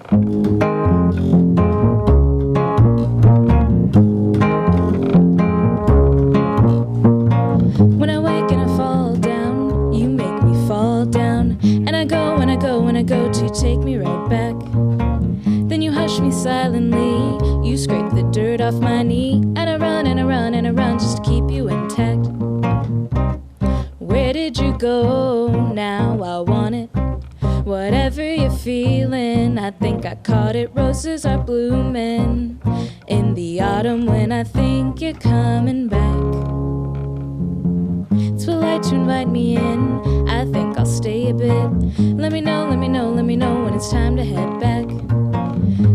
When I wake and I fall down, you make me fall down. And I go and I go and I go to take me right back. Then you hush me silently, you scrape the dirt off my knee. And I run and I run and I run just to keep you intact. Where did you go now? I want it. Whatever you're feeling, I think I caught it. Roses are blooming in the autumn when I think you're coming back. It's polite to invite me in, I think I'll stay a bit. Let me know, let me know, let me know when it's time to head back.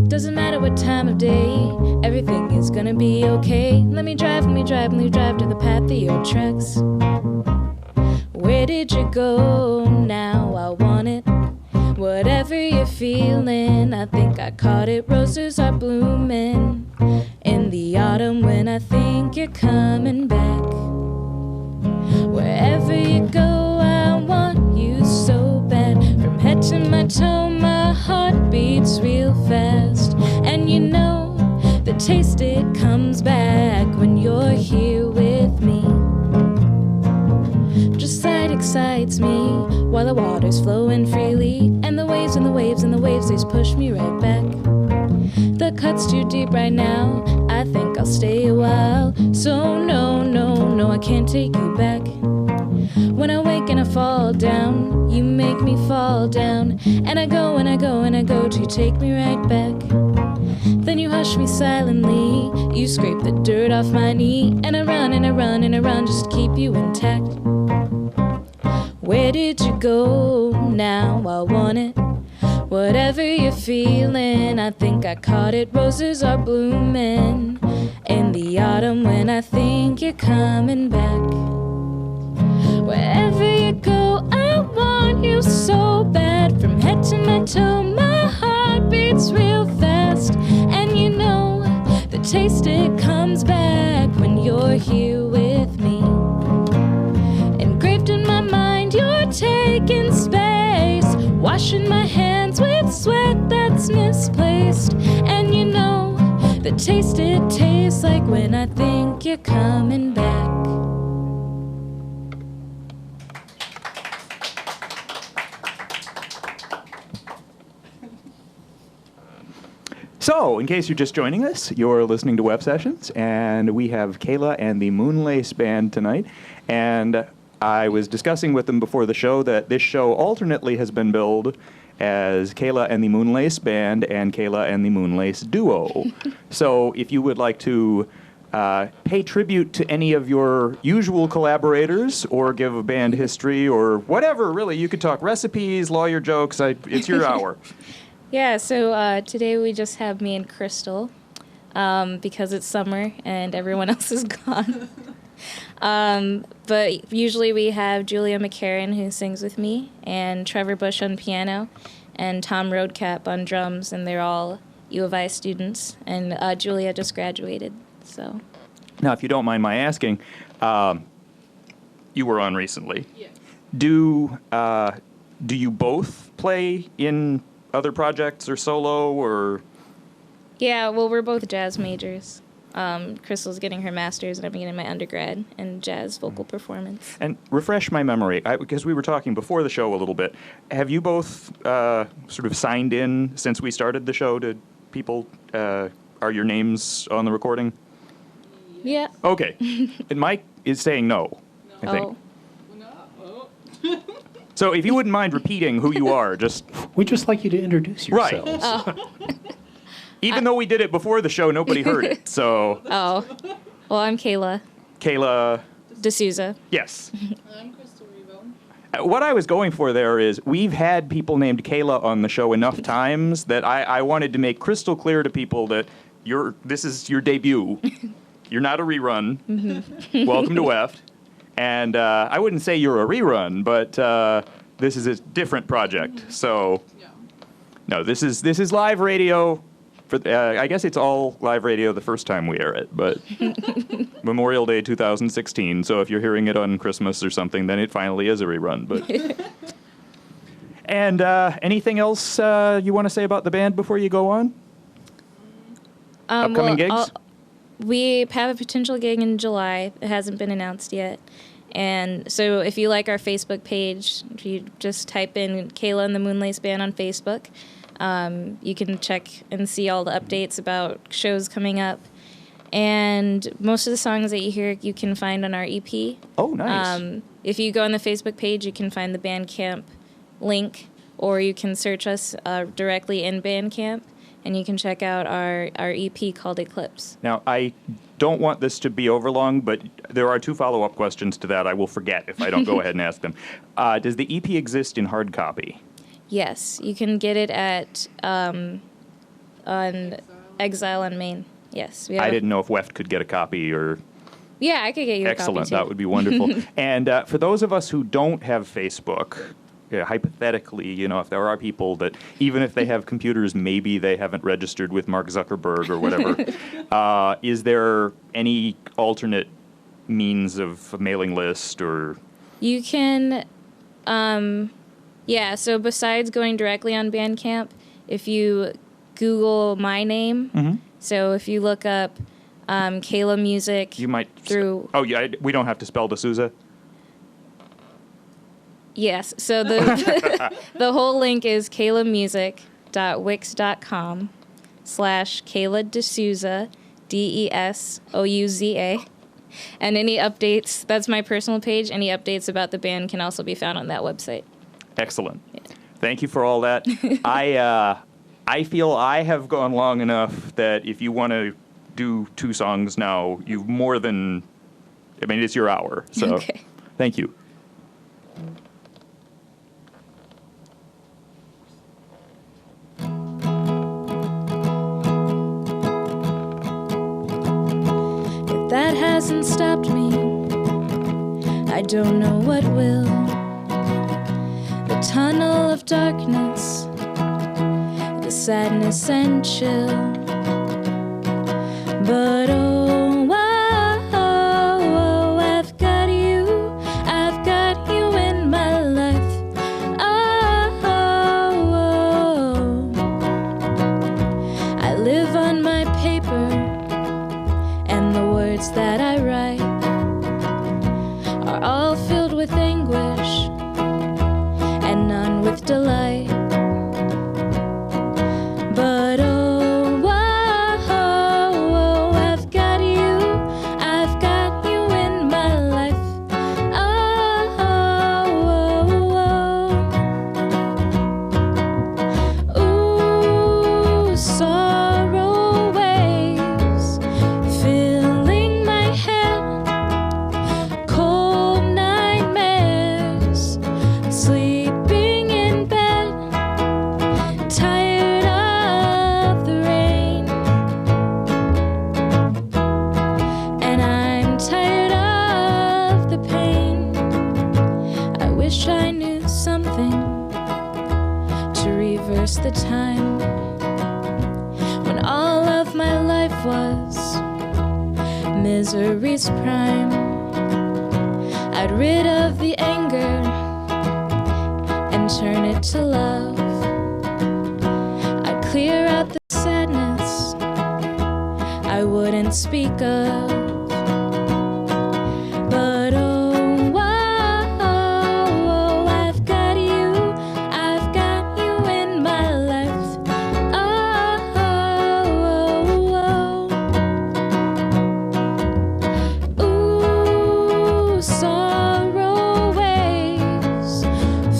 Doesn't matter what time of day, everything is gonna be okay. Let me drive, let me drive, let me drive to the path of your tracks. Where did you go now? I want it. Whatever you're feeling, I think I caught it. Roses are blooming in the autumn when I think you're coming back. Wherever you go, I want you so bad. From head to my toe, my heart beats real fast. And you know, the taste, it comes back when you're here with me. Just sight excites me while the water's flowing freely. And the waves and the waves and the waves, they just push me right back. The cut's too deep right now, I think I'll stay a while. So no, no, no, I can't take you back. When I wake and I fall down, you make me fall down. And I go and I go and I go to take me right back. Then you hush me silently, you scrape the dirt off my knee. And I run and I run and I run just to keep you intact. Where did you go now? I want it. Whatever you're feeling, I think I caught it. Roses are blooming in the autumn when I think you're coming back. Wherever you go, I want you so bad. From head to my toe, my heart beats real fast. And you know, the taste, it comes back when you're here with me. Engraved in my mind, you're taking space, washing my hands with sweat that's misplaced. And you know, the taste, it tastes like when I think you're coming back. So, in case you're just joining us, you're listening to WEFT Sessions, and we have Kayla and the Moonlace Band tonight. And I was discussing with them before the show that this show alternately has been billed as Kayla and the Moonlace Band and Kayla and the Moonlace Duo. So, if you would like to pay tribute to any of your usual collaborators or give a band history or whatever, really, you could talk recipes, lawyer jokes, it's your hour. Yeah, so today we just have me and Crystal because it's summer and everyone else is gone. But usually we have Julia McCarran, who sings with me, and Trevor Bush on piano, and Tom Roadcap on drums, and they're all U of I students. And Julia just graduated, so. Now, if you don't mind my asking, you were on recently. Yes. Do you both play in other projects or solo or? Yeah, well, we're both jazz majors. Crystal's getting her master's and I'm getting my undergrad in jazz vocal performance. And refresh my memory, because we were talking before the show a little bit. Have you both sort of signed in since we started the show to people? Are your names on the recording? Yeah. Okay. And Mike is saying no, I think. No. So if you wouldn't mind repeating who you are, just... We'd just like you to introduce yourselves. Right. Oh. Even though we did it before the show, nobody heard it, so... Oh. Well, I'm Kayla Kayla... D'Souza. Yes. I'm Crystal Revo. What I was going for there is we've had people named Kayla on the show enough times that I wanted to make crystal clear to people that this is your debut. You're not a rerun. Mm-hmm. Welcome to WEFT. And I wouldn't say you're a rerun, but this is a different project. So, Yeah. no, this is live radio. I guess it's all live radio the first time we air it, but Memorial Day 2016. So if you're hearing it on Christmas or something, then it finally is a rerun. But And anything else you want to say about the band before you go on? Upcoming gigs? We have a potential gig in July. It hasn't been announced yet. And so if you like our Facebook page, if you just type in Kayla and the Moonlace Band on Facebook, you can check and see all the updates about shows coming up. And most of the songs that you hear, you can find on our EP. Oh, nice. If you go on the Facebook page, you can find the Bandcamp link, or you can search us directly in Bandcamp, and you can check out our EP called Eclipse. Now, I don't want this to be overlong, but there are 2 follow-up questions to that I will forget if I don't go ahead and ask them. Does the EP exist in hard copy? Yes, you can get it at on Exile on Main. Yes. I didn't know if WEFT could get a copy or... Yeah, I could get you a copy, Excellent, too. that would be wonderful. And for those of us who don't have Facebook... hypothetically, if there are people that, even if they have computers, maybe they haven't registered with Mark Zuckerberg or whatever, is there any alternate means of a mailing list or? You can, so besides going directly on Bandcamp, if you Google my name, so if you look up Kayla Music you might through... we don't have to spell D'Souza? Yes, so the the whole link is kaylamusic.wix.com/Kayla D'Souza, Desouza. And any updates, that's my personal page, any updates about the band can also be found on that website. Excellent. Yeah. Thank you for all that. I feel I have gone long enough that if you want to do 2 songs now, you've more than, it's your hour. So okay. Thank you. That hasn't stopped me, I don't know what will. The tunnel of darkness, the sadness and chill. But oh, I've got you in my life. I live on my paper, and the words that I write are all filled with anguish and none with delight. But oh, I've got you in my life. Ooh, sorrow waves filling my head, cold nightmares, sleeping in bed, tired of the rain, and I'm tired of the pain. I wish I knew something to reverse the time when all of my life was misery's prime. I'd rid of the anger and turn it to love. I'd clear out the sadness I wouldn't speak of. But oh, I've got you in my life. Ooh, sorrow waves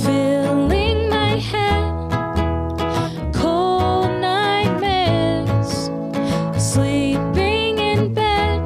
filling my head, cold nightmares, sleeping in bed,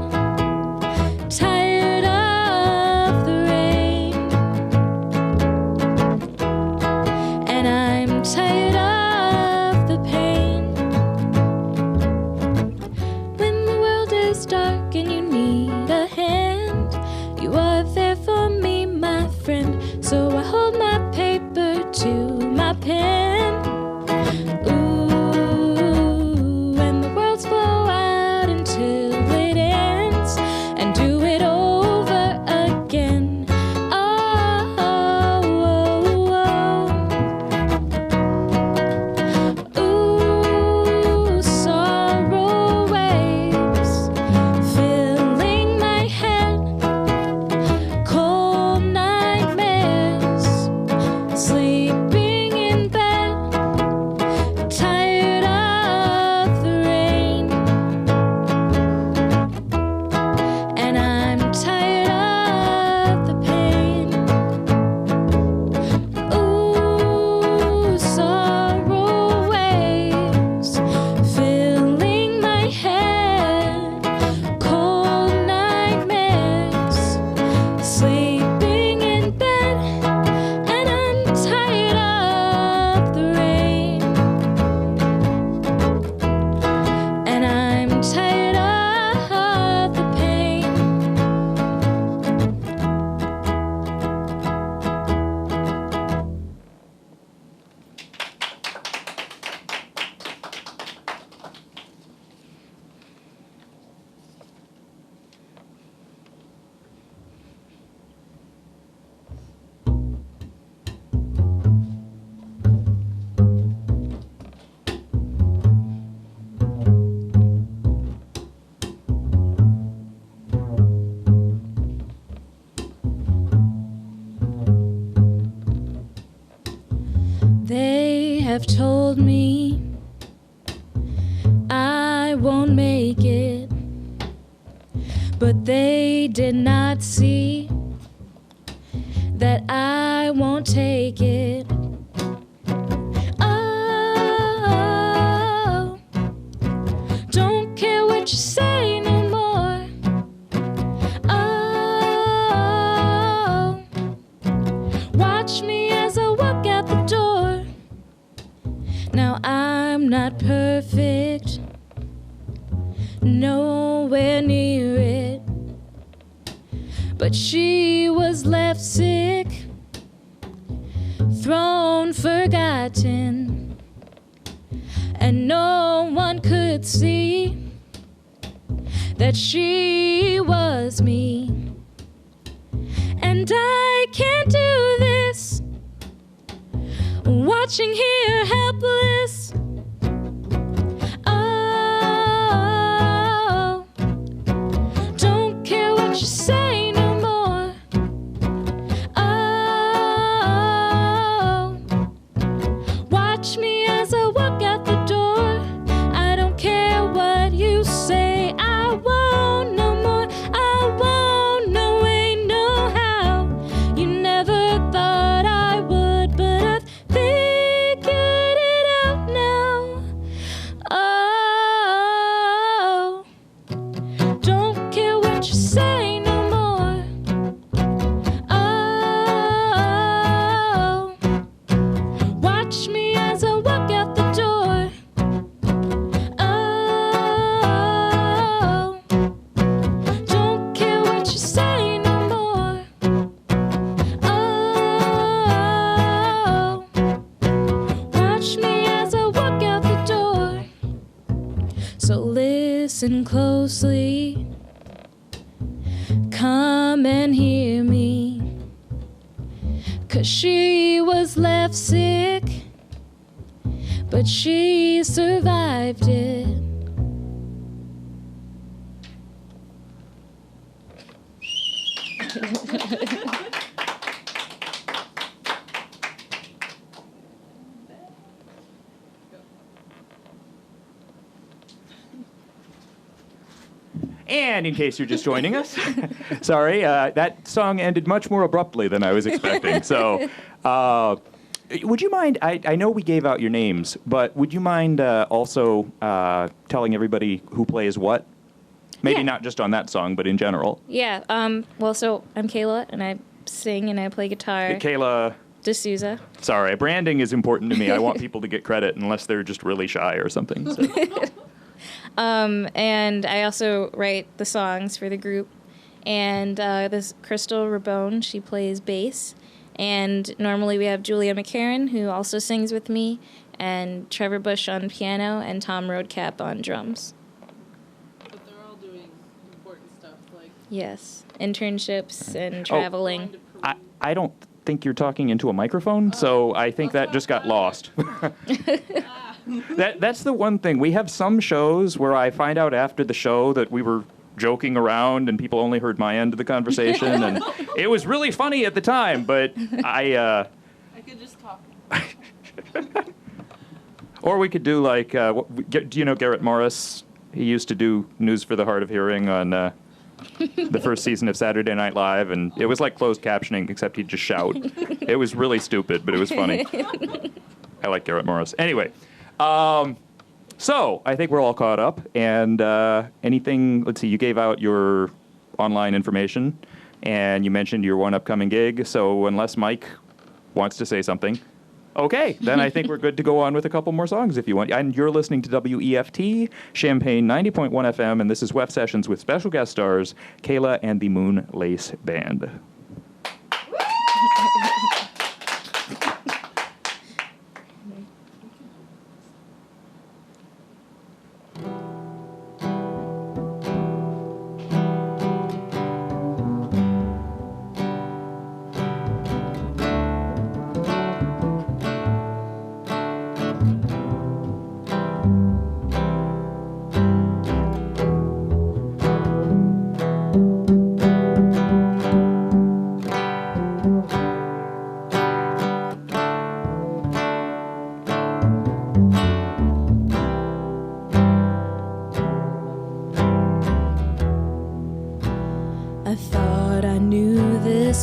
have told me I won't make it, but they did not see that I won't take it. Oh, don't care what you say no more. Oh, watch me as I walk out the door. Now I'm not perfect, nowhere near it, but she was left sick, thrown, forgotten, and no one could see that she was me. And I can't do this, watching here helpless. Oh, don't care what you say no more. Oh, watch me as I walk out the door. I don't care what you say, I won't no more. I won't, no way, no how. You never thought I would, but I've figured it out now. Oh, don't care what you say no more. Oh, watch me as I walk out the door. Oh, don't care what you say no more. Oh, watch me as I walk out the door. So listen closely, come and hear me, 'cause she was left sick, but she survived it. And in case you're just joining us, sorry, that song ended much more abruptly than I was expecting. So, would you mind, I know we gave out your names, but would you mind also telling everybody who plays what? Maybe Yeah. not just on that song, but in general. Yeah, well, so I'm Kayla, and I sing and I play guitar. Kayla, D'Souza. sorry, branding is important to me. I want people to get credit unless they're just really shy or something. So. And I also write the songs for the group. And this Crystal Rabone, she plays bass. And normally we have Julia McCarran, who also sings with me, and Trevor Bush on piano, and Tom Roadcap on drums. But they're all doing important stuff like Yes, internships and traveling. going to Peru. I don't think you're talking into a microphone, so I think that just got lost. That's the one thing. We have some shows where I find out after the show that we were joking around and people only heard my end of the conversation, and it was really funny at the time, but I could just talk. or we could do like, do you know Garrett Morris? He used to do News for the Hard of Hearing on the first season of Saturday Night Live, and it was like closed captioning, except he'd just shout. It was really stupid, but it was funny. I like Garrett Morris. Anyway, so I think we're all caught up, and anything, let's see, you gave out your online information, and you mentioned your one upcoming gig, so unless Mike wants to say something, okay, then I think we're good to go on with a couple more songs if you want. And you're listening to WEFT, Champaign 90.1 FM, and this is WEFT Sessions with special guest stars, Kayla and the Moon Lace Band.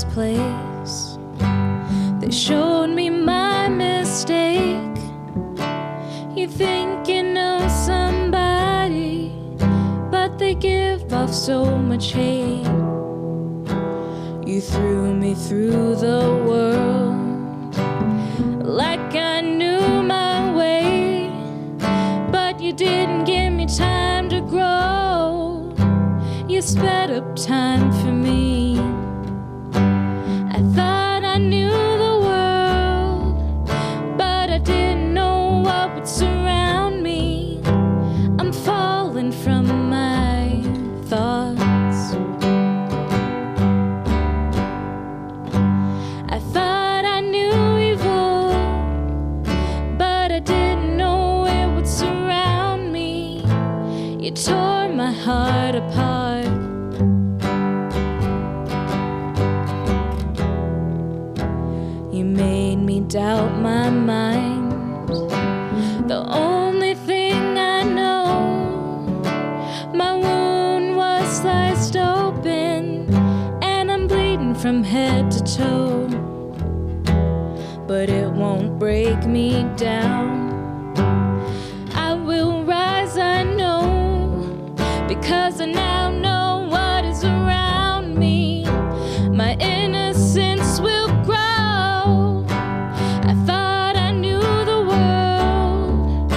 this place. They showed me my mistake. You think you know somebody, but they give off so much hate. You threw me through the world like I knew my way, but you didn't give me time to grow. You sped up time for me. I thought I knew the world, but I didn't know what would surround me. I'm falling from my thoughts. I thought I knew evil, but I didn't know it would surround me. You tore my heart apart. You made me doubt my mind. The only thing I know, my wound was sliced open, and I'm bleeding from head to toe. But it won't break me down. I will rise, I know, because I now know what is around me. My innocence will grow. I thought I knew the world,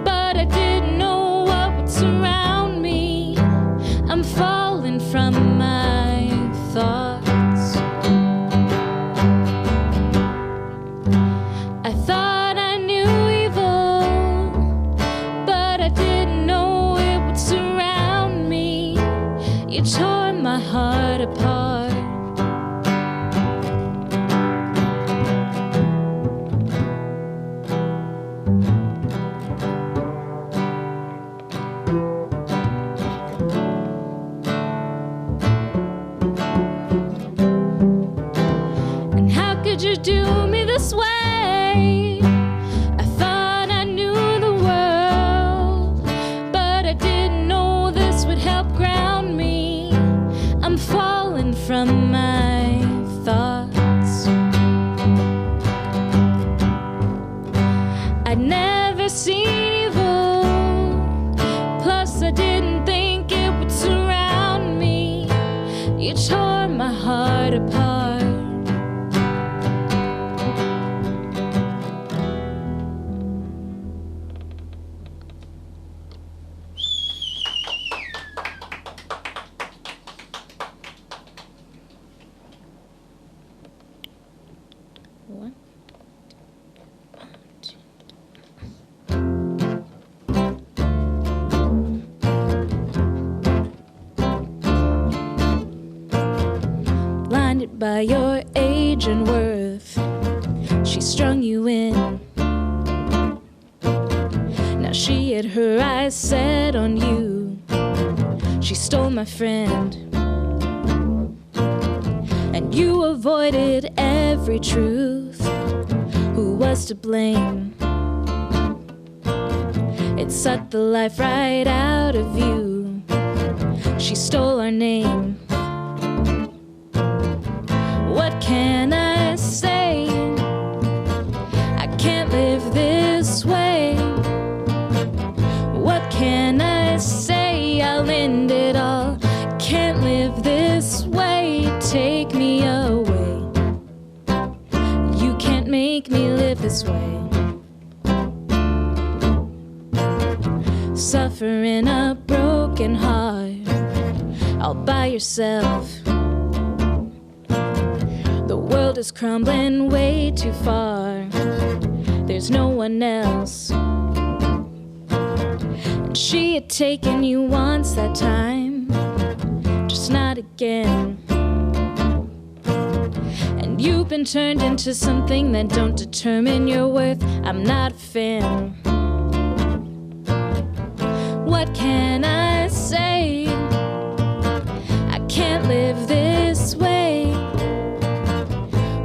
but I didn't know what would surround me. I'm falling from my thoughts. I thought I knew evil, but I didn't know it would surround me. You tore my heart apart. And how could you do me this way? I thought I knew the world, but I didn't know this would help ground me. I'm falling from my thoughts. I'd never seen evil, plus I didn't think it would surround me. You tore my heart apart. One, two. Blinded by your age and worth, she strung you in. Now she had her eyes set on you. She stole my friend, and you avoided every truth. Who was to blame? It sucked the life right out of you. She stole our name. What can I say? I can't live this way. What can I say? I'll end it all. Can't live this way. Take me away. You can't make me live this way. Suffering a broken heart all by yourself. The world is crumbling way too far. There's no one else. And she had taken you once that time, just not again. And you've been turned into something that don't determine your worth. I'm not a fan. What can I say? I can't live this way.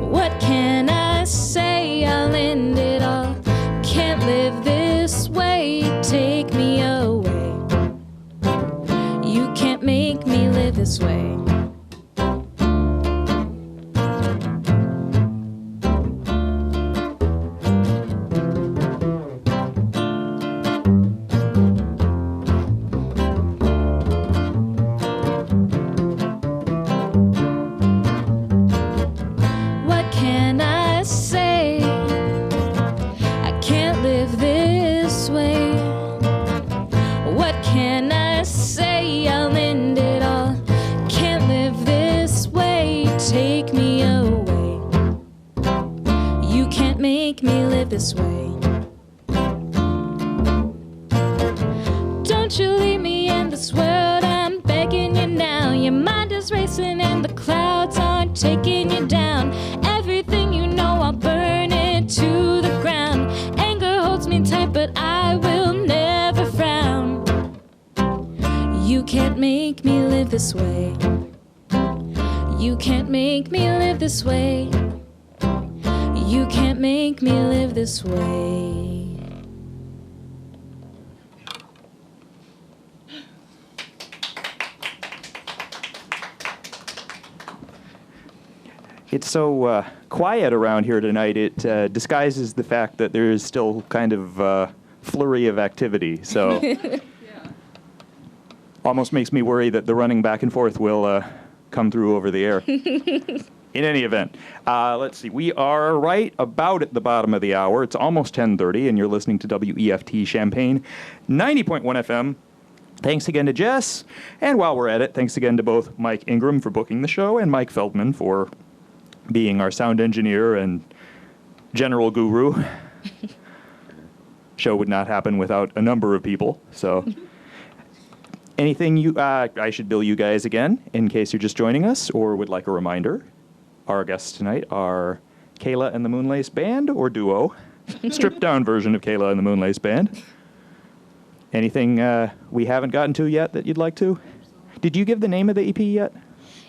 What can I say? I'll end it all. Can't live this way. Take me away. You can't make me live this way. this way. Don't you leave me in this world, I'm begging you now. Your mind is racing and the clouds aren't taking you down. Everything you know, I'll burn it to the ground. Anger holds me tight, but I will never frown. You can't make me live this way. You can't make me live this way. You can't make me live this way. It's so quiet around here tonight, it disguises the fact that there is still kind of flurry of activity. So almost makes me worry that the running back and forth will come through over the air. In any event, let's see. We are right about at the bottom of the hour. It's almost 10:30, and you're listening to WEFT Champaign, 90.1 FM. Thanks again to Jess. And while we're at it, thanks again to both Mike Ingram for booking the show and Mike Feldman for being our sound engineer and general guru. Show would not happen without a number of people, so... Anything I should bill you guys again, in case you're just joining us or would like a reminder. Our guests tonight are Kayla and the Moonlace Band, or duo. Stripped-down version of Kayla and the Moonlace Band. Anything we haven't gotten to yet that you'd like to? Did you give the name of the EP yet?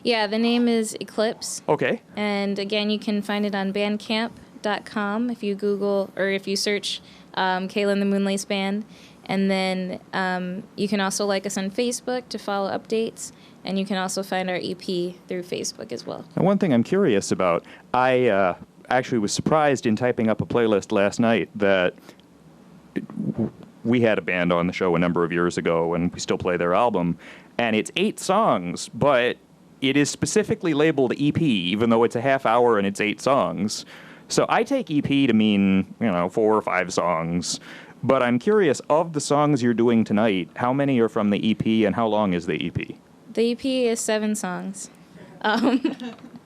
Yeah, the name is Eclipse. Okay. And again, you can find it on bandcamp.com if you Google, or if you search Kayla and the Moonlace Band. And then you can also like us on Facebook to follow updates. And you can also find our EP through Facebook as well. And one thing I'm curious about, I actually was surprised in typing up a playlist last night that we had a band on the show a number of years ago, and we still play their album. And it's 8 songs, but it is specifically labeled EP, even though it's a half hour and it's 8 songs. So I take EP to mean, 4 or 5 songs. But I'm curious, of the songs you're doing tonight, how many are from the EP and how long is the EP? The EP is 7 songs.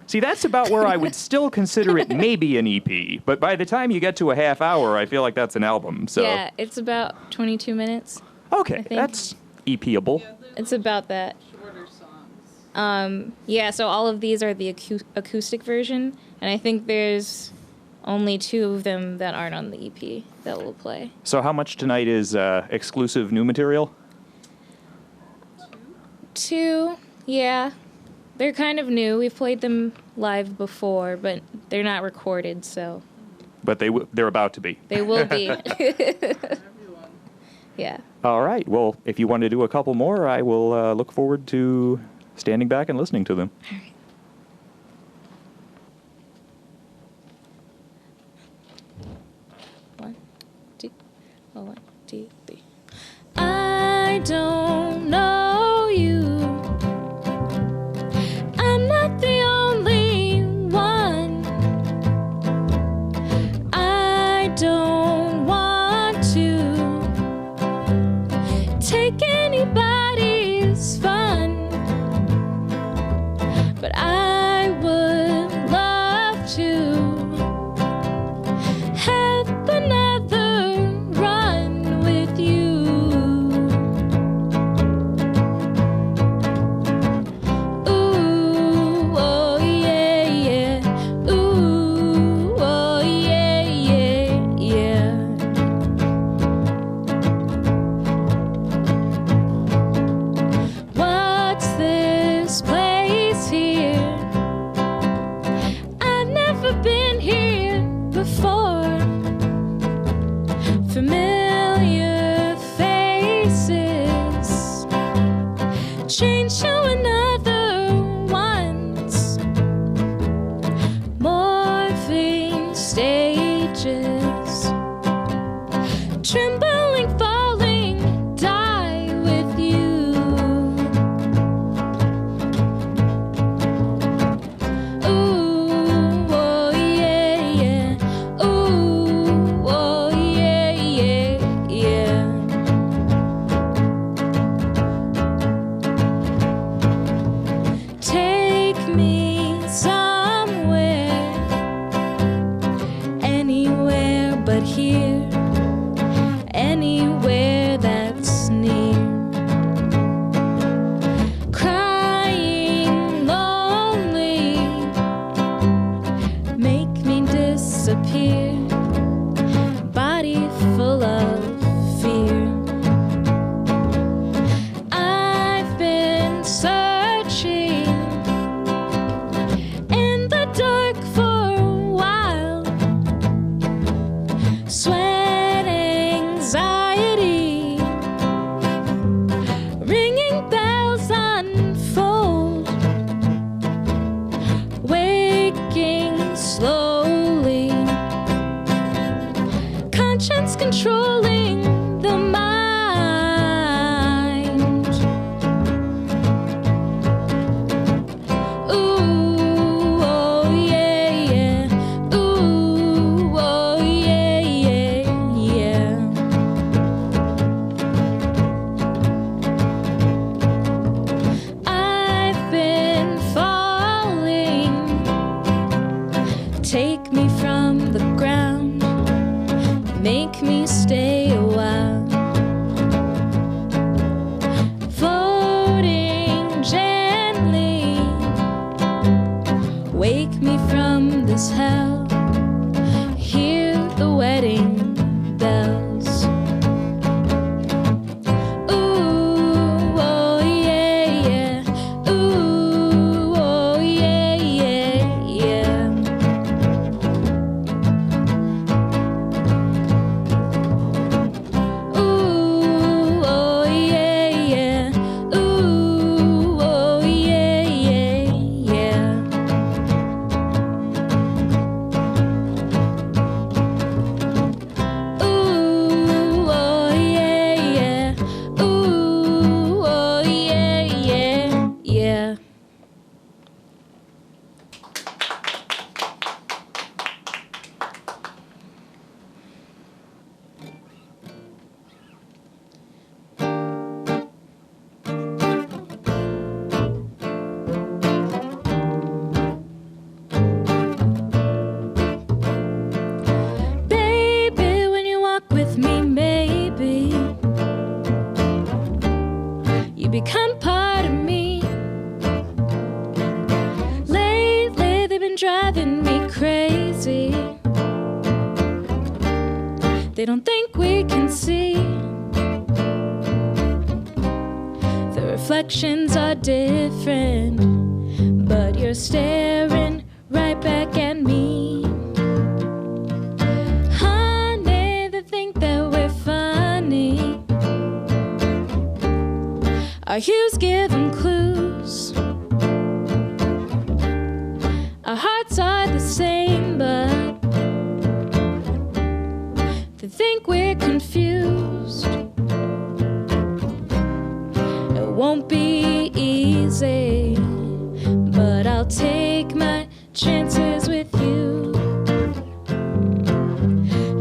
See, that's about where I would still consider it maybe an EP. But by the time you get to a half hour, I feel like that's an album. So Yeah, it's about 22 minutes. Okay, think. that's EP-able. Yeah, there's It's about that. shorter songs. Yeah, so all of these are the acoustic version. And I think there's only 2 of them that aren't on the EP that we'll play. So how much tonight is exclusive new material? 2, yeah. They're kind of new. We've played them live before, but they're not recorded, so But they're about to be. they will be. Everyone. Yeah. All right. Well, if you want to do a couple more, I will look forward to standing back and listening to them. All right. One, two, three. I don't know you. I'm not the only one. I don't want to take anybody's fun, but I would love to have another run with you. Ooh, oh yeah, yeah. Ooh, oh yeah, yeah, yeah. What is hell. Hear the wedding bells. Ooh, oh yeah, yeah. Ooh, oh yeah, yeah, yeah. Ooh, oh yeah, yeah. Ooh, oh yeah, yeah, yeah. Ooh, oh yeah, yeah. Ooh, oh yeah, yeah, yeah. Baby, when you walk with me, maybe you become part of me. Lately, they've been driving me crazy. They don't think we can see. The reflections are different, but you're staring right back at me. Honey, they think that we're funny. Our hues give them clues. Our hearts are the same, but they think we're confused. It won't be easy, but I'll take my chances with you.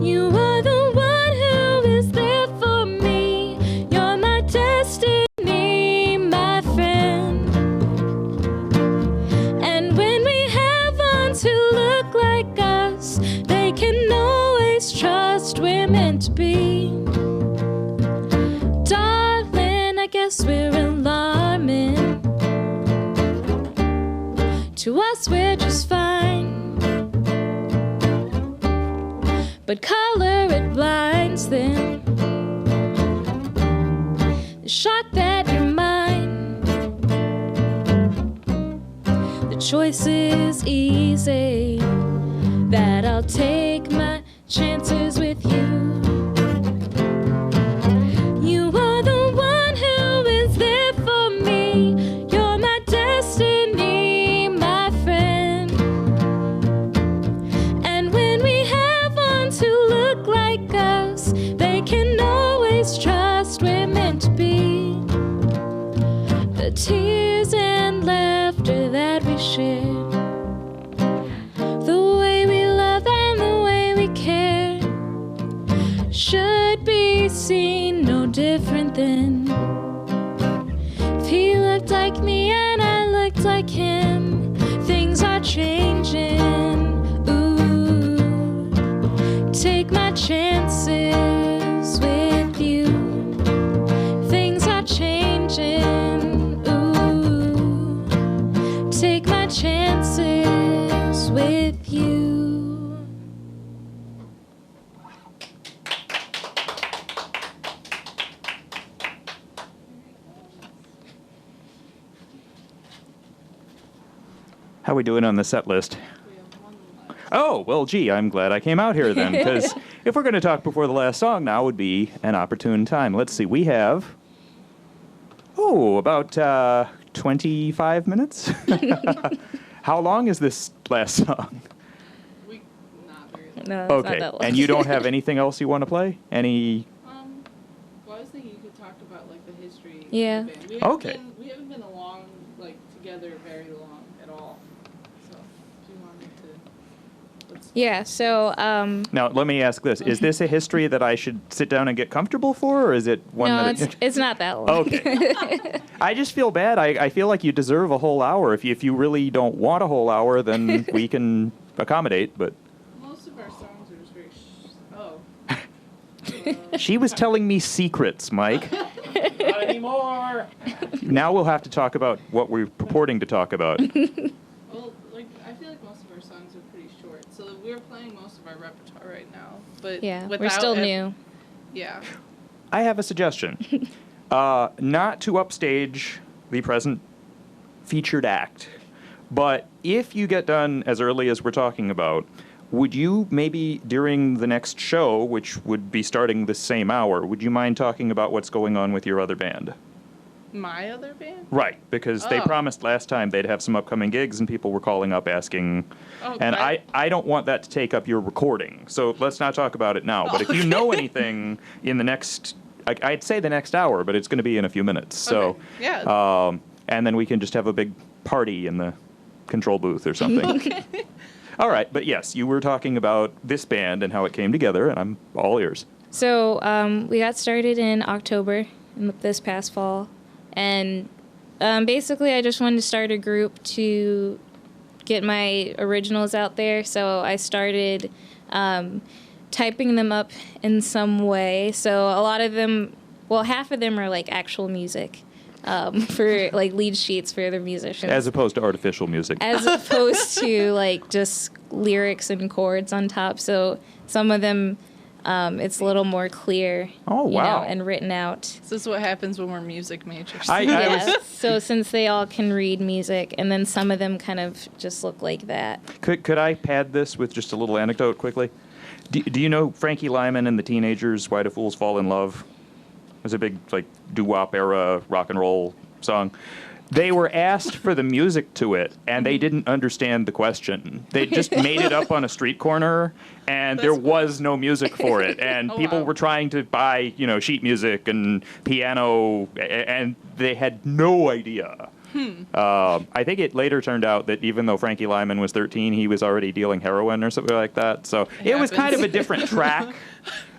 You are the one who is there for me. You're my destiny, my friend. And when we have ones who look like us, they can always trust we're meant to be. Darling, I guess we're alarming. To us, we're just fine. But color, it blinds them. The shock that you're mine. The choice is easy. That I'll take my chances with you. You are the one who is there for me. You're my destiny, my friend. And when we have ones who look like us, they can always trust we're meant to be. The tears and laughter that we share, the way we love and the way we care, should be seen no different than if he looked like me and I looked like him. Things are changing. Ooh, take my chances with you. Things are changing. Ooh, take my chances with you. How we doing on the set list? We have one left. Oh, well, gee, I'm glad I came out here then, because if we're going to talk before the last song, now would be an opportune time. Let's see, we have, about 25 minutes? How long is this last song? Not very long. No, it's Okay, not that long. and you don't have anything else you want to play? Any? Well, I was thinking you could talk about like the history Yeah. of the band. We haven't Okay. we haven't been along like together very long at all. So if you wanted to, let's. Yeah, so Now, let me ask this. Is this a history that I should sit down and get comfortable for, or is it one no, that... it's not that long. Okay. I just feel bad. I feel like you deserve a whole hour. If you really don't want a whole hour, then we can accommodate, but... Most of our songs are just very. She was telling me secrets, Mike. Not anymore. Now we'll have to talk about what we're purporting to talk about. Well, like I feel like most of our songs are pretty short. but Yeah, we're without still new. Yeah. I have a suggestion. Not to upstage the present featured act, but if you get done as early as we're talking about, would you maybe during the next show, which would be starting the same hour, would you mind talking about what's going on with your other band? My other band? Right, because they Oh. promised last time they'd have some upcoming gigs, and people were calling up asking. Oh, And right. I don't want that to take up your recording, so let's not talk about it now. But if you Okay. know anything in the next, I'd say the next hour, but it's going to be in a few minutes. So, Okay, yeah. and then we can just have a big party in the control booth or something. Okay. All right, but yes, you were talking about this band and how it came together, and I'm all ears. So we got started in October this past fall, and basically I just wanted to start a group to get my originals out there. So I started typing them up in some way. So a lot of them, well, half of them are like actual music for like lead sheets for other musicians. As opposed to artificial music. As opposed to like just lyrics and chords on top. So some of them, it's a little more clear. Oh, you wow. know, and written out. This is what happens when we're music majors. Yeah. So since they all can read music, and then some of them kind of just look like that. Could I pad this with just a little anecdote quickly? Do you know Frankie Lyman and the Teenagers' Why Do Fools Fall in Love? It was a big, like, doo-wop era rock and roll song. They were asked for the music to it, and they didn't understand the question. They just made it up on a street corner, and there was no music for it. And Oh, people wow. were trying to buy, sheet music and piano, and they had no idea. I think it later turned out that even though Frankie Lyman was 13, he was already dealing heroin or something like that. So it was kind of a different track.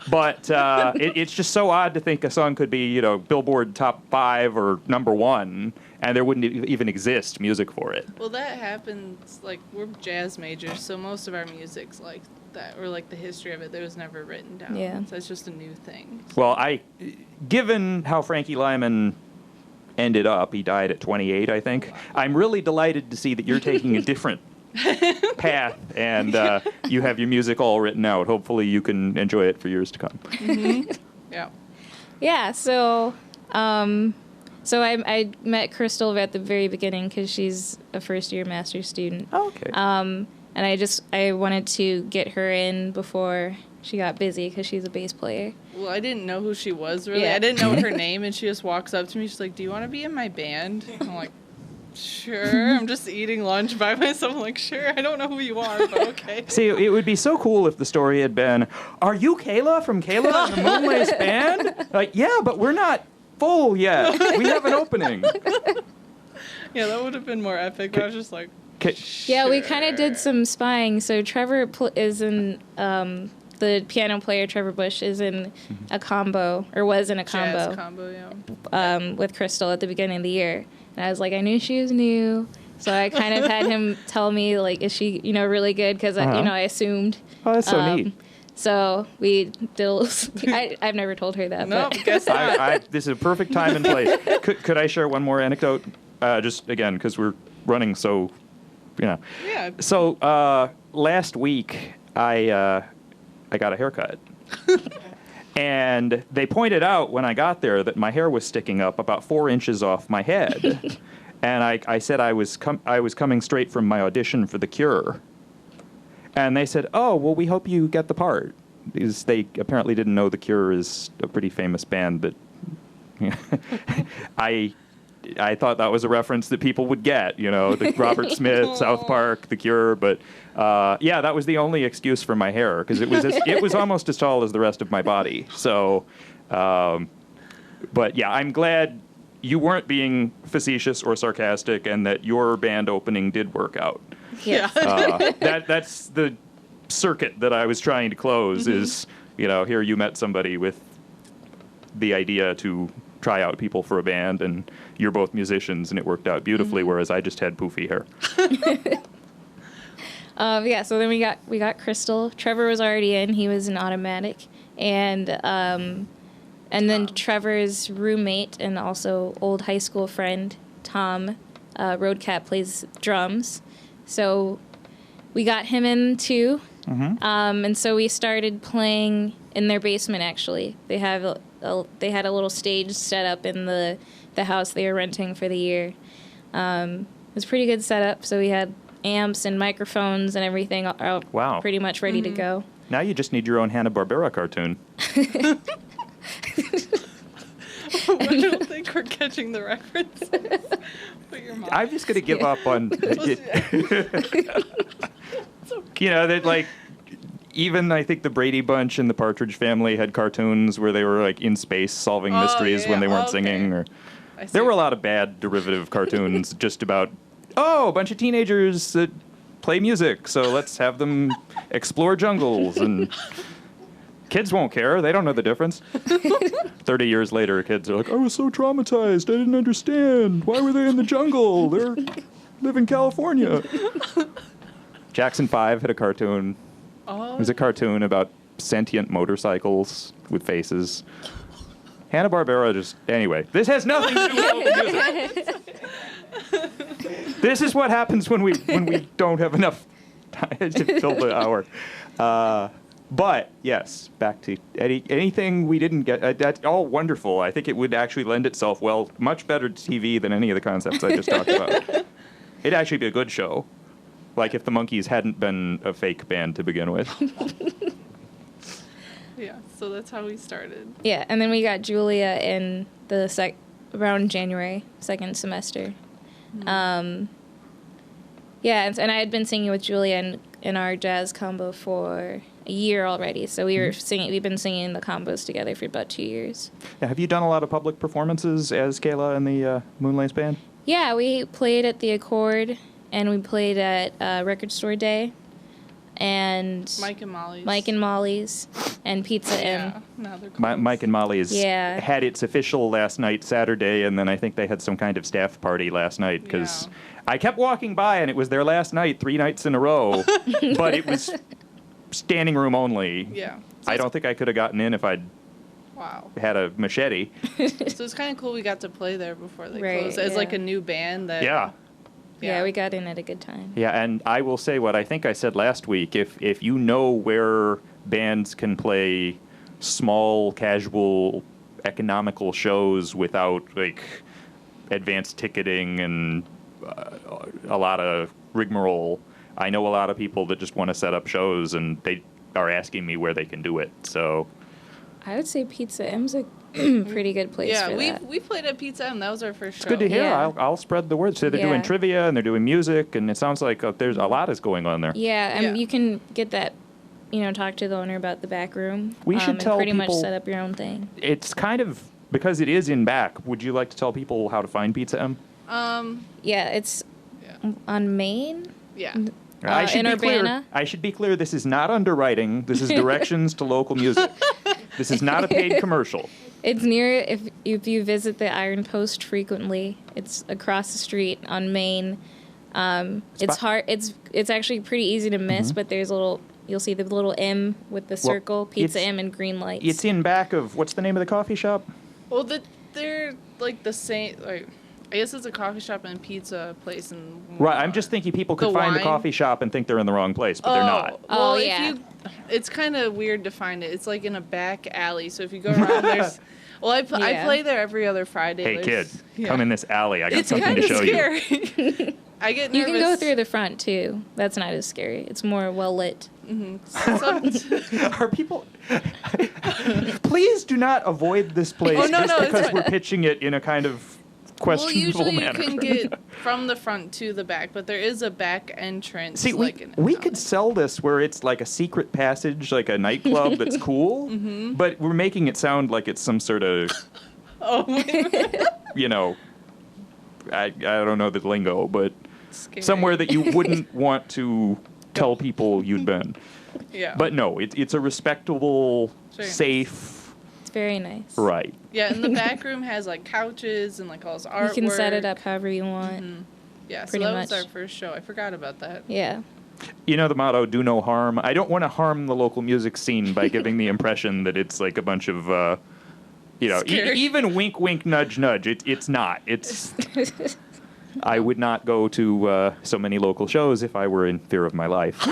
But it's just so odd to think a song could be, Billboard top 5 or number 1, and there wouldn't even exist music for it. Well, that happens, like, we're jazz majors, so most of our music's like that, or like the history of it, that was never written down. Yeah. So it's just a new thing. Well, given how Frankie Lyman ended up, he died at 28, I think, I'm really delighted to see that you're taking a different path, and you have your music all written out. Hopefully you can enjoy it for years to come. Yeah. Yeah. So I met Crystal at the very beginning because she's a first-year master's student. Oh, okay. And I wanted to get her in before she got busy because she's a bass player. Well, I didn't know who she was, really. Yeah. I didn't know her name, and she just walks up to me. She's like, "Do you want to be in my band?" I'm like, "Sure." I'm just eating lunch by myself. I'm like, "Sure." I don't know who you are, but okay. See, it would be so cool if the story had been, "Are you Kayla from Kayla and the Moonlace Band?" Like, yeah, but we're not full yet. We have an opening. Yeah, that would have been more epic, but I was just like, Yeah, we kind of did some spying. So Trevor is in the piano player Trevor Bush is in a combo, or was in a jazz combo, combo, yeah. with Crystal at the beginning of the year. And I was like, I knew she was new, so I kind of had him tell me, like, is she, really good? Because, I assumed. Oh, that's so neat. So we did a little, I've never told her that. No, but. guess not. This is a perfect time and place. Could I share one more anecdote? Just, again, because we're running so, Yeah. So last week, I got a haircut. And they pointed out when I got there that my hair was sticking up about 4 inches off my head. And I said I was coming straight from my audition for The Cure. And they said, "Oh, well, we hope you get the part." Because they apparently didn't know The Cure is a pretty famous band, but I thought that was a reference that people would get, the Robert Smith, South Park, The Cure. But yeah, that was the only excuse for my hair, because it was almost as tall as the rest of my body. So, but yeah, I'm glad you weren't being facetious or sarcastic, and that your band opening did work out. Yeah. That's the circuit that I was trying to close. Is here you met somebody with the idea to try out people for a band, and you're both musicians, and it worked out beautifully. Whereas I just had poofy hair. Yeah. So then we got Crystal. Trevor was already in. He was an automatic, and then Trevor's roommate and also old high school friend Tom Roadcat plays drums. So we got him in too. And so we started playing in their basement, actually. They had a little stage set up in the house they were renting for the year. It was a pretty good setup, so we had amps and microphones and everything out pretty much ready to go. Now you just need your own Hanna-Barbera cartoon. I don't think we're catching the references. But your mom. I'm just going to give up on... You know, that like... Even I think the Brady Bunch and the Partridge Family had cartoons where they were like in space solving mysteries when they weren't singing. Or there were a lot of bad derivative cartoons just about, a bunch of teenagers that play music, so let's have them explore jungles. And kids won't care. They don't know the difference. 30 years later, kids are like, I was so traumatized. I didn't understand. Why were they in the jungle? They live in California. Jackson 5 had a cartoon. It was a cartoon about sentient motorcycles with faces. Hanna-Barbera just... Anyway, this has nothing to do with local music. This is what happens when we don't have enough time to fill the hour. But, yes, back to anything we didn't get. That's all wonderful. I think it would actually lend itself much better to TV than any of the concepts I just talked about. It'd actually be a good show. Like if the Monkees hadn't been a fake band to begin with. Yeah, so that's how we started. Yeah, and then we got Julia in the around January, second semester. Yeah, and I had been singing with Julia in our jazz combo for a year already. So we've been singing the combos together for about 2 years. Yeah, have you done a lot of public performances as Kayla and the Moonlace Band? Yeah, we played at the Accord. And we played at Record Store Day, and Mike and Molly's, and Pizza Inn. Now they're closed. Mike and Molly's had its official last night, Saturday, and then I think they had some kind of staff party last night, because I kept walking by and it was their last night 3 nights in a row, but it was standing room only. Yeah. So I don't think I could have gotten in if I'd had a machete. So it's kind of cool we got to play there before they closed. As like a new band that... Yeah, we got in at a good time. Yeah, and I will say what I think I said last week. If you know where bands can play small, casual, economical shows without, like, advanced ticketing and a lot of rigmarole, I know a lot of people that just want to set up shows, and they are asking me where they can do it, so... I would say Pizza M's a pretty good place for that. Yeah, we played at Pizza M. That was our first show. It's good to hear. Yeah. I'll spread the word. So they're doing trivia and they're doing music, and it sounds like there's a lot is going on there. Yeah, and you can get that, talk to the owner about the back room. We should tell pretty people, much set up your own thing. It's kind of, because it is in back, would you like to tell people how to find Pizza M? Yeah, it's on Main. Yeah. In Urbana. I should be clear, this is not underwriting. This is directions to local music. This is not a paid commercial. It's near, if you visit the Iron Post frequently, it's across the street on Main. It's hard. It's actually pretty easy to miss, but there's you'll see the little M with the circle, Pizza M and green lights. It's in back of, what's the name of the coffee shop? Well, they're like the same, like, I guess it's a coffee shop and pizza place. Right, I'm just thinking people could find the coffee shop and think they're in the wrong place, but they're not. Well, it's kind of weird to find it. It's like in a back alley, so if you go around, there's... Well, I play there every other Friday. Hey, kid, come in this alley. I got it's something to show scary. you. I get nervous. You can go through the front, too. That's not as scary. It's more well-lit. Are people... Please do not avoid this place because we're pitching it in a kind of questionable manner. Well, usually you can get from the front to the back, but there is a back entrance. See, we could sell this where it's like a secret passage, like a nightclub that's cool, but we're making it sound like it's some sort of, I don't know the lingo, but somewhere that you wouldn't want to tell people you'd been. Yeah. But no, it's a respectable, safe... Very nice. Right. Yeah, and the back room has like couches and like all this artwork. You can set it up however you want. Yeah, so that was our first show. I forgot about that. Yeah. You know the motto, do no harm. I don't want to harm the local music scene by giving the impression that it's like a bunch of, even wink, wink, nudge, nudge. It's not. It's. I would not go to so many local shows if I were in fear of my life.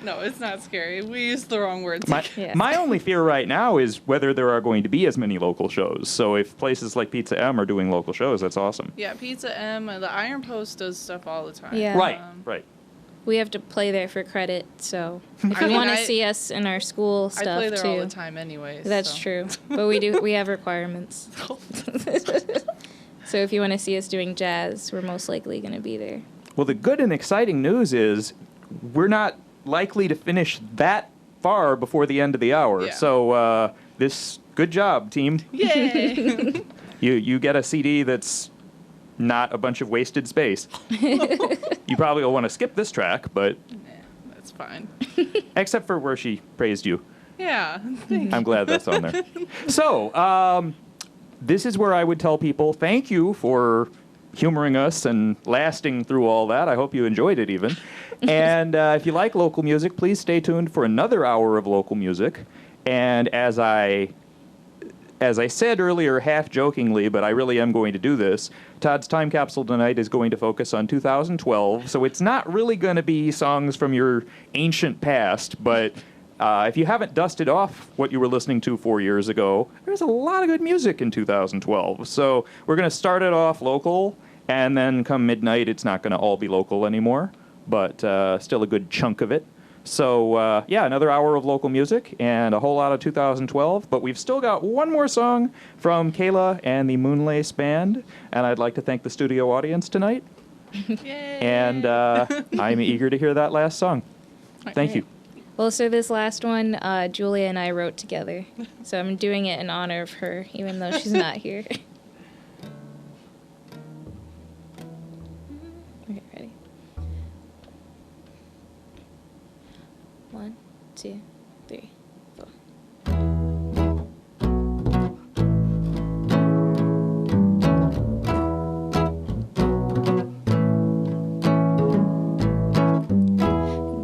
No, it's not scary. We use the wrong words. Yeah. My only fear right now is whether there are going to be as many local shows. So if places like Pizza M are doing local shows, that's awesome. Yeah, Pizza M, the Iron Post does stuff all the time. Yeah. Right. We have to play there for credit, so if I you mean, want to I- see us in our school I stuff play there too. all the time anyways. That's so. true. But we have requirements. So if you want to see us doing jazz, we're most likely going to be there. Well, the good and exciting news is we're not likely to finish that far before the end of the hour. Yeah. So good job, team. Yay! You get a CD that's not a bunch of wasted space. You probably will want to skip this track, but That's fine. except for where she praised you. Yeah. I'm glad that's on there. So, this is where I would tell people thank you for humoring us and lasting through all that. I hope you enjoyed it even. And if you like local music, please stay tuned for another hour of local music. And as I said earlier, half jokingly, but I really am going to do this, Todd's Time Capsule tonight is going to focus on 2012, so it's not really going to be songs from your ancient past, but if you haven't dusted off what you were listening to 4 years ago, there's a lot of good music in 2012. So we're going to start it off local, and then come midnight, it's not going to all be local anymore, but still a good chunk of it. So, yeah, another hour of local music and a whole lot of 2012. But we've still got one more song from Kayla and the Moonlace Band. And I'd like to thank the studio audience tonight. Yay! And I'm eager to hear that last song. Thank you. Well, so this last one, Julia and I wrote together. So I'm doing it in honor of her, even though she's not here. Okay, ready? 1, 2, 3, 4.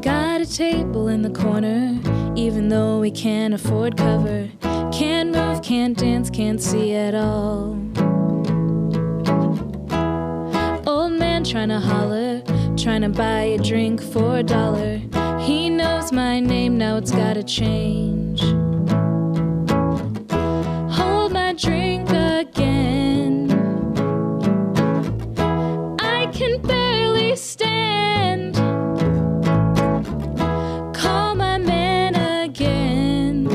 Got a table in the corner, even though we can't afford cover. Can't move, can't dance, can't see at all. Old man trying to holler, trying to buy a drink for $1. He knows my name, now it's gotta change. Hold my drink again. I can barely stand. Call my man again.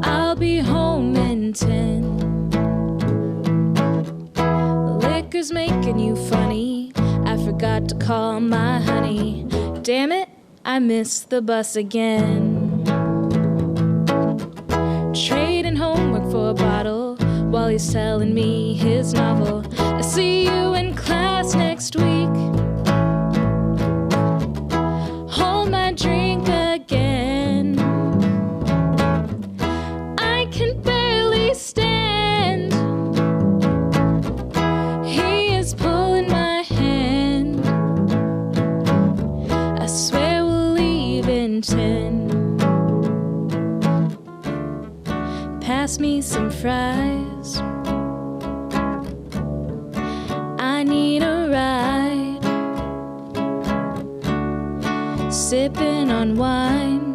I'll be home in 10. Liquor's making you funny. I forgot to call my honey. Damn it, I missed the bus again. Trading homework for a bottle while he's telling me his novel. I see you in class next week. Hold my drink again. I can barely stand. He is pulling my hand. I swear we'll leave in 10. Pass me some fries. I need a ride. Sipping on wine.